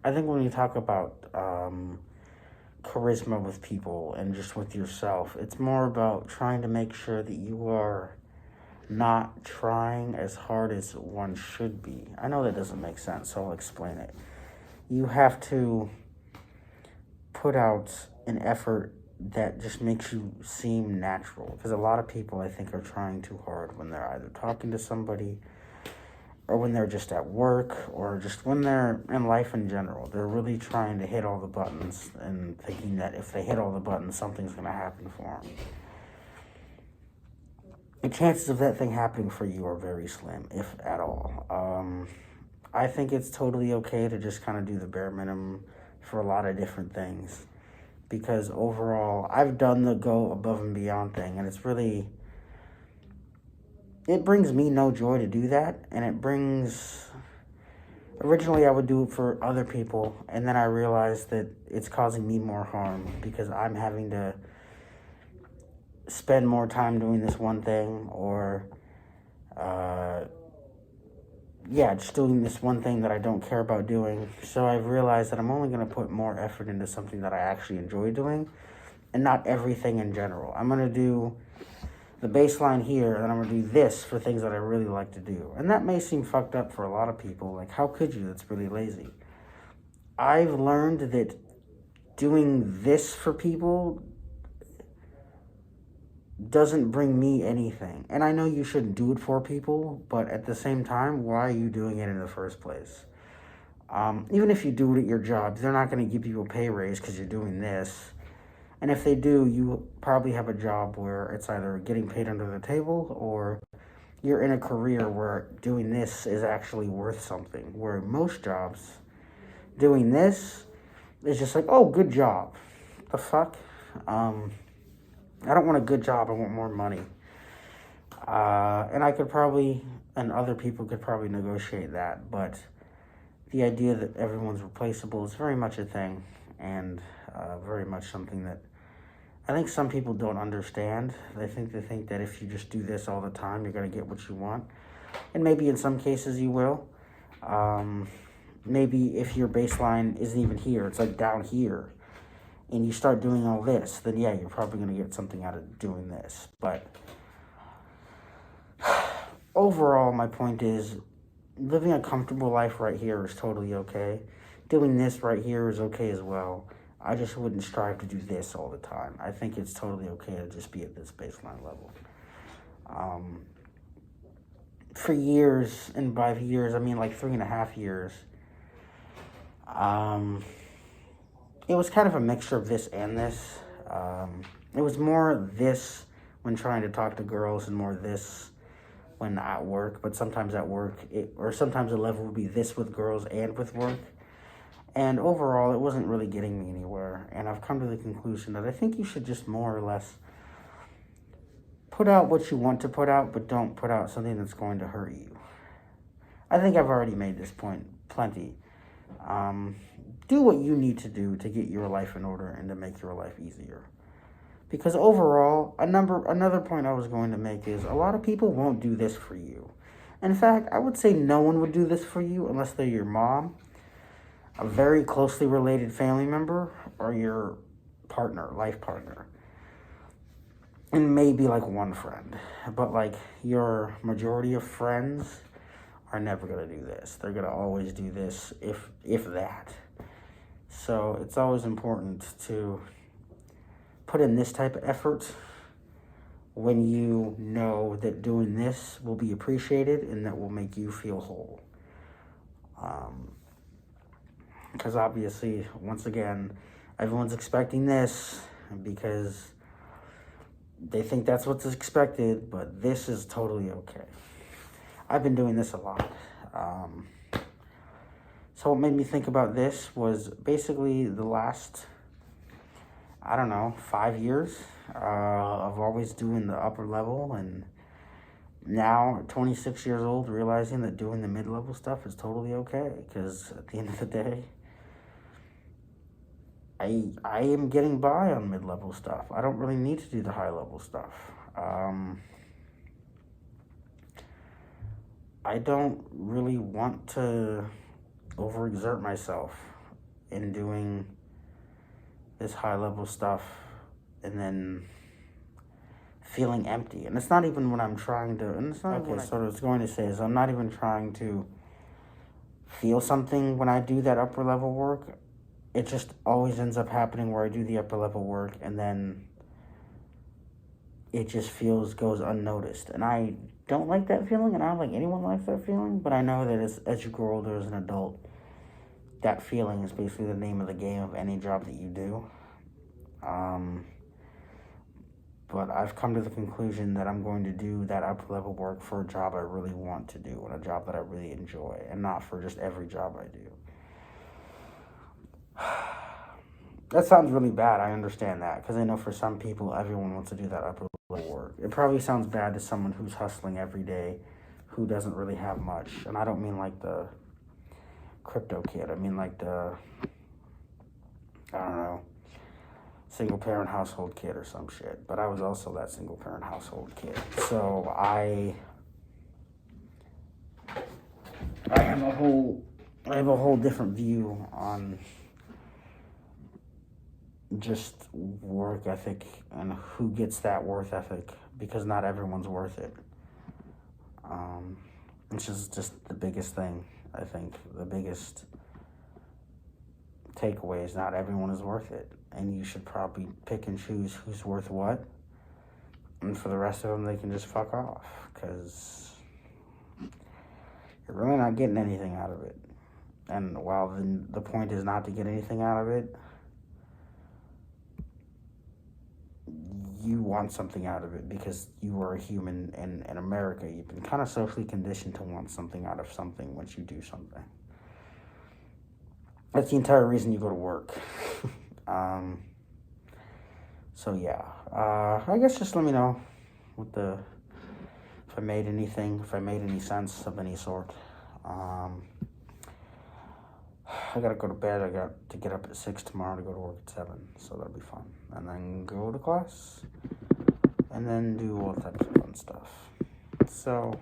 I think when you talk about charisma with people and just with yourself, it's more about trying to make sure that you are not trying as hard as one should be. I know that doesn't make sense, so I'll explain it. You have to put out an effort that just makes you seem natural. Because a lot of people, I think, are trying too hard when they're either talking to somebody or when they're just at work or just when they're in life in general. They're really trying to hit all the buttons and thinking that if they hit all the buttons, something's going to happen for them. The chances of that thing happening for you are very slim, if at all. I think it's totally okay to just kind of do the bare minimum for a lot of different things. Because overall, I've done the go above and beyond thing, and it's really, it brings me no joy to do that, and it brings, originally I would do it for other people, and then I realized that it's causing me more harm because I'm having to spend more time doing this one thing, or just doing this one thing that I don't care about doing. So I've realized that I'm only going to put more effort into something that I actually enjoy doing and not everything in general. I'm going to do the baseline here, and then I'm going to do this for things that I really like to do. And that may seem fucked up for a lot of people. Like, how could you? That's really lazy. I've learned that doing this for people doesn't bring me anything. And I know you shouldn't do it for people, but at the same time, why are you doing it in the first place? Even if you do it at your job, they're not going to give you a pay raise because you're doing this. And if they do, you probably have a job where it's either getting paid under the table or you're in a career where doing this is actually worth something. Where most jobs, doing this is just like, oh, good job. The fuck? I don't want a good job. I want more money. And I could probably, and other people could probably negotiate that. But the idea that everyone's replaceable is very much a thing, and very much something that I think some people don't understand. They think that if you just do this all the time, you're going to get what you want. And maybe in some cases you will. Maybe if your baseline isn't even here, it's like down here, and you start doing all this, then yeah, you're probably going to get something out of doing this. But overall, my point is, living a comfortable life right here is totally okay. Doing this right here is okay as well. I just wouldn't strive to do this all the time. I think it's totally okay to just be at this baseline level. For years, and by years, I mean like 3.5 years, it was kind of a mixture of this and this. It was more this when trying to talk to girls and more this when at work. But sometimes at work, or sometimes the level would be this with girls and with work. And overall, it wasn't really getting me anywhere. And I've come to the conclusion that I think you should just more or less put out what you want to put out, but don't put out something that's going to hurt you. I think I've already made this point plenty. Do what you need to do to get your life in order and to make your life easier. Because overall, another point I was going to make is a lot of people won't do this for you. In fact, I would say no one would do this for you unless they're your mom, a very closely related family member, or your partner, life partner. And maybe like one friend. But like your majority of friends are never going to do this. They're going to always do this, if that. So it's always important to put in this type of effort when you know that doing this will be appreciated and that will make you feel whole. Because obviously, once again, everyone's expecting this because they think that's what's expected, but this is totally okay. I've been doing this a lot. So what made me think about this was basically the last, 5 years of always doing the upper level, and now at 26 years old, realizing that doing the mid-level stuff is totally okay, because at the end of the day, I am getting by on mid-level stuff. I don't really need to do the high-level stuff. I don't really want to overexert myself in doing this high level stuff and then feeling empty. And it's not even what I'm trying to, and it's not okay, so what I was going to say is I'm not even trying to feel something when I do that upper level work. It just always ends up happening where I do the upper level work and then it just goes unnoticed. And I don't like that feeling, and I don't think anyone likes that feeling, but I know that as you grow older as an adult, that feeling is basically the name of the game of any job that you do. But I've come to the conclusion that I'm going to do that upper level work for a job I really want to do and a job that I really enjoy, and not for just every job I do. That sounds really bad. I understand that, because I know for some people, everyone wants to do that upper level work. It probably sounds bad to someone who's hustling every day, who doesn't really have much. And I don't mean like the crypto kid. I mean like the, I don't know, single parent household kid or some shit. But I was also that single parent household kid. So I have a whole different view on just work ethic and who gets that work ethic, because not everyone's worth it. Which is just the biggest thing. I think the biggest takeaway is not everyone is worth it, and you should probably pick and choose who's worth what, and for the rest of them they can just fuck off, because you're really not getting anything out of it. And while the point is not to get anything out of it, you want something out of it, because you are a human, and in America you've been kind of socially conditioned to want something out of something once you do something. That's the entire reason you go to work. So yeah, I guess just let me know if I made any sense of any sort. I gotta go to bed. I got to get up at 6 tomorrow to go to work at 7, so that'll be fun. And then go to class, and then do all types of fun stuff. So